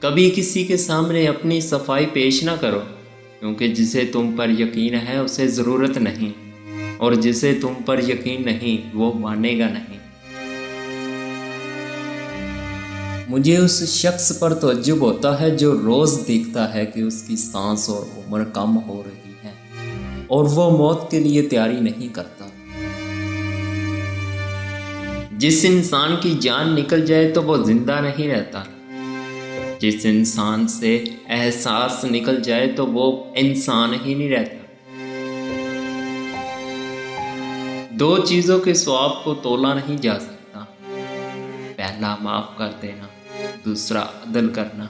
کبھی کسی کے سامنے اپنی صفائی پیش نہ کرو، کیونکہ جسے تم پر یقین ہے اسے ضرورت نہیں، اور جسے تم پر یقین نہیں وہ مانے گا نہیں۔ مجھے اس شخص پر تعجب ہوتا ہے جو روز دیکھتا ہے کہ اس کی سانس اور عمر کم ہو رہی ہے اور وہ موت کے لیے تیاری نہیں کرتا۔ جس انسان کی جان نکل جائے تو وہ زندہ نہیں رہتا، جس انسان سے احساس نکل جائے تو وہ انسان ہی نہیں رہتا۔ دو چیزوں کے ثواب کو تولا نہیں جا سکتا، پہلا معاف کر دینا، دوسرا عدل کرنا۔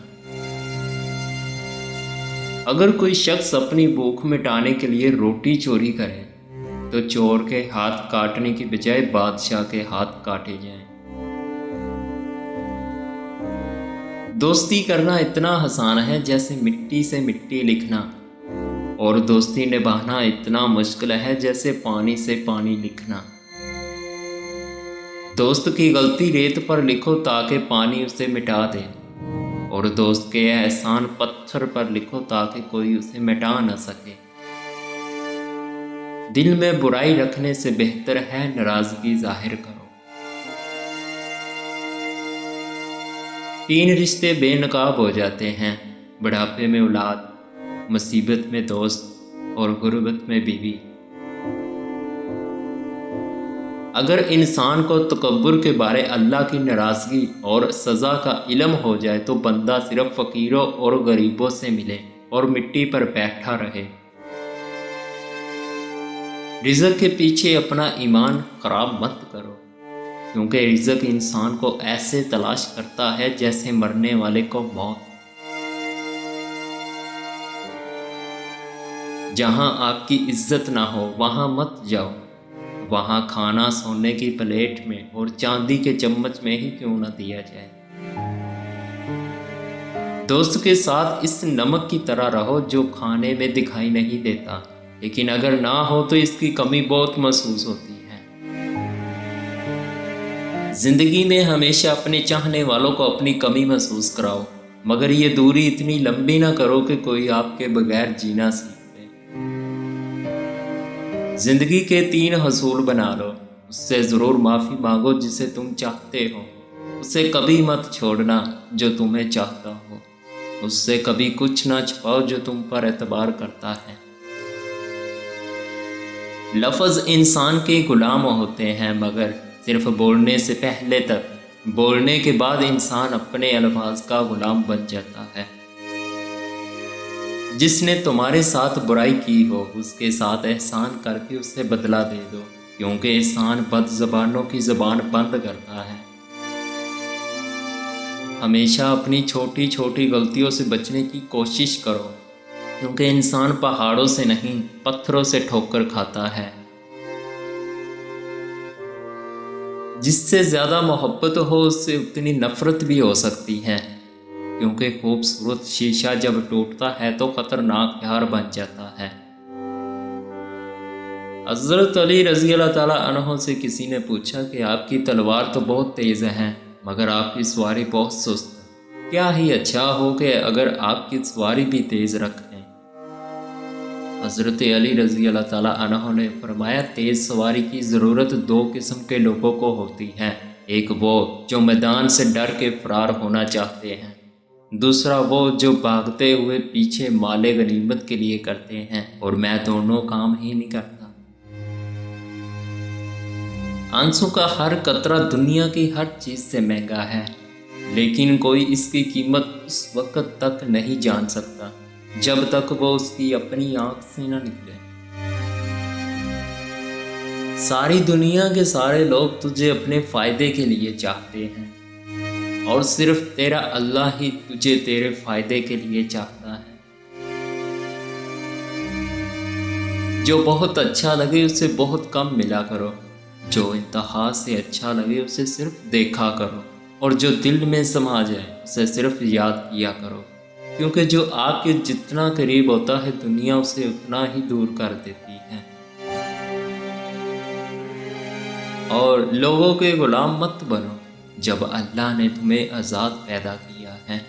اگر کوئی شخص اپنی بھوک مٹانے کے لیے روٹی چوری کرے تو چور کے ہاتھ کاٹنے کی بجائے بادشاہ کے ہاتھ کاٹے جائیں۔ دوستی کرنا اتنا آسان ہے جیسے مٹی سے مٹی لکھنا، اور دوستی نبھانا اتنا مشکل ہے جیسے پانی سے پانی لکھنا۔ دوست کی غلطی ریت پر لکھو تاکہ پانی اسے مٹا دے، اور دوست کے احسان پتھر پر لکھو تاکہ کوئی اسے مٹا نہ سکے۔ دل میں برائی رکھنے سے بہتر ہے ناراضگی ظاہر کرو۔ 3 رشتے بے نقاب ہو جاتے ہیں، بڑھاپے میں اولاد، مصیبت میں دوست، اور غربت میں بیوی۔ اگر انسان کو تکبر کے بارے اللہ کی ناراضگی اور سزا کا علم ہو جائے تو بندہ صرف فقیروں اور غریبوں سے ملے اور مٹی پر بیٹھا رہے۔ رزق کے پیچھے اپنا ایمان خراب مت کرو، کیونکہ رزق انسان کو ایسے تلاش کرتا ہے جیسے مرنے والے کو موت۔ جہاں آپ کی عزت نہ ہو وہاں مت جاؤ، وہاں کھانا سونے کی پلیٹ میں اور چاندی کے چمچ میں ہی کیوں نہ دیا جائے۔ دوست کے ساتھ اس نمک کی طرح رہو جو کھانے میں دکھائی نہیں دیتا، لیکن اگر نہ ہو تو اس کی کمی بہت محسوس ہوتی ہے۔ زندگی میں ہمیشہ اپنے چاہنے والوں کو اپنی کمی محسوس کراؤ، مگر یہ دوری اتنی لمبی نہ کرو کہ کوئی آپ کے بغیر جینا سیکھ لے۔ زندگی کے 3 حصول بنا لو، اس سے ضرور معافی مانگو جسے تم چاہتے ہو، اسے کبھی مت چھوڑنا جو تمہیں چاہتا ہو، اس سے کبھی کچھ نہ چھپاؤ جو تم پر اعتبار کرتا ہے۔ لفظ انسان کے غلام ہوتے ہیں، مگر صرف بولنے سے پہلے تک، بولنے کے بعد انسان اپنے الفاظ کا غلام بن جاتا ہے۔ جس نے تمہارے ساتھ برائی کی ہو اس کے ساتھ احسان کر کے اسے بدلہ دے دو، کیونکہ احسان بد زبانوں کی زبان بند کرتا ہے۔ ہمیشہ اپنی چھوٹی چھوٹی غلطیوں سے بچنے کی کوشش کرو، کیونکہ انسان پہاڑوں سے نہیں پتھروں سے ٹھوکر کھاتا ہے۔ جس سے زیادہ محبت ہو اس سے اتنی نفرت بھی ہو سکتی ہے، کیونکہ خوبصورت شیشہ جب ٹوٹتا ہے تو خطرناک یار بن جاتا ہے۔ حضرت علی رضی اللہ تعالیٰ عنہ سے کسی نے پوچھا کہ آپ کی تلوار تو بہت تیز ہے مگر آپ کی سواری بہت سست ہے، کیا ہی اچھا ہو کہ اگر آپ کی سواری بھی تیز رکھیں۔ حضرت علی رضی اللہ تعالیٰ عنہ نے فرمایا، تیز سواری کی ضرورت 2 قسم کے لوگوں کو ہوتی ہے، ایک وہ جو میدان سے ڈر کے فرار ہونا چاہتے ہیں، دوسرا وہ جو بھاگتے ہوئے پیچھے مال غنیمت کے لیے کرتے ہیں، اور میں دونوں کام ہی نہیں کرتا۔ آنسو کا ہر قطرہ دنیا کی ہر چیز سے مہنگا ہے، لیکن کوئی اس کی قیمت اس وقت تک نہیں جان سکتا جب تک وہ اس کی اپنی آنکھ سے نہ نکلے۔ ساری دنیا کے سارے لوگ تجھے اپنے فائدے کے لیے چاہتے ہیں، اور صرف تیرا اللہ ہی تجھے تیرے فائدے کے لیے چاہتا ہے۔ جو بہت اچھا لگے اسے بہت کم ملا کرو، جو انتہا سے اچھا لگے اسے صرف دیکھا کرو، اور جو دل میں سما جائے اسے صرف یاد کیا کرو، کیونکہ جو آپ کے جتنا قریب ہوتا ہے دنیا اسے اتنا ہی دور کر دیتی ہے۔ اور لوگوں کے غلام مت بنو، جب اللہ نے تمہیں آزاد پیدا کیا ہے۔